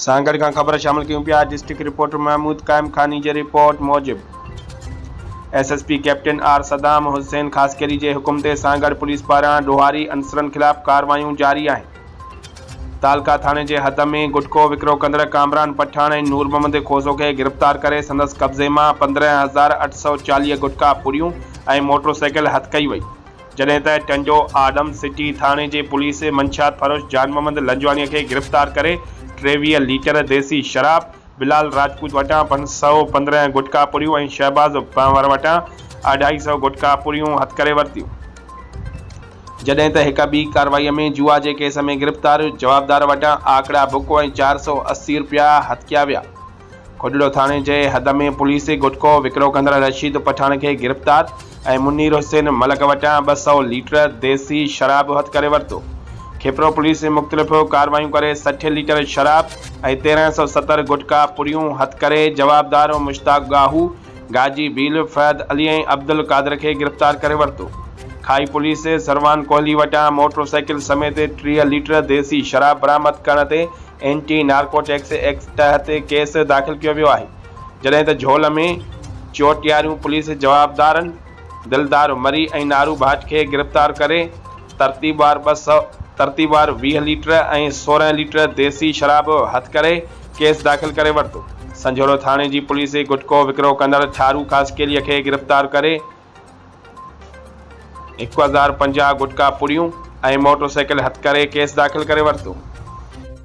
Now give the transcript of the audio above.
सांगड़ का खबर शामिल क्यों पिया। District reporter Mahmood Qaimkhani जी रिपोर्ट मूजिब SSP captain R Saddam Hussain Khaskheli जे हुकुम ते सांगड़ पुलिस पारां ॾोहारी अंसरनि खिलाफ़ कार्रवाइयूं जारी आहिनि। तालका थाणे जे हद में गुटको विकिरो कंदड़ कामरान पठान ऐं नूर मोहम्मद खोसो खे गिरफ़्तार करे संदसि कब्ज़े मां 15,840 गुटका पुड़ियूं ऐं मोटरसाइकिल हथ कई वई, जॾहिं त टंजो आदम सिटी थाणे जे पुलिस मंशात फरोश जान मोहम्मद लंजवानीअ खे गिरफ़्तार करे 23 लीटर देसी शराब, बिलाल राजपूत वटां 515 गुटका पुड़ियूं ऐं शहबाज़ पंवर वटां 250 गुटका पुड़ियूं हथ करे वरितियूं। जॾहिं त हिक ॿी कार्रवाईअ में जुआ जे केस में गिरफ़्तार जवाबदार वटां आकड़ा बुक ऐं 480 रुपया हथ कया विया। खोडड़ो थाणे जे हद में पुलिस गुटको विकिरो कंदड़ रशीद पठान खे गिरफ़्तार ऐं मुनीर हुसैन मलक वटां 200 लीटर देसी शराब हथ करे वरितो। खेपरो पुलिस मुख़्तलिफ़ कार्रवाइयूं करे 60 लीटर शराब ऐं 1370 गुटका पुड़ियूं हथ करे जवाबदार मुश्ताक गाहू, गाजी बील, फैद अली ऐं अब्दुल कादर खे गिरफ़्तार करे वरितो। खाई पुलिस सरवान कोहली वटां मोटरसाइकिल समेत 30 लीटर देसी शराब बरामद करण ते एंटी नार्कोटिक्स एक्ट तहत केस दाख़िल कयो वियो आहे, जॾहिं त झोल में चोटियारियूं पुलिस जवाबदारनि दिलदार मरी ऐं नारू भाट खे गिरफ़्तार करे तरतीबवार 20 लीटर ऐं 16 लीटर देसी शराब हथ करे केस दाख़िल करे वरितो। संझोरो थाणे जी पुलिस गुटको विकिरो कंदड़ ठारू खासकेलीअ खे गिरफ़्तार करे 1050 गुटका पुड़ियूं ऐं मोटरसाइकिल हथ करे केस दाख़िल करे वरितो।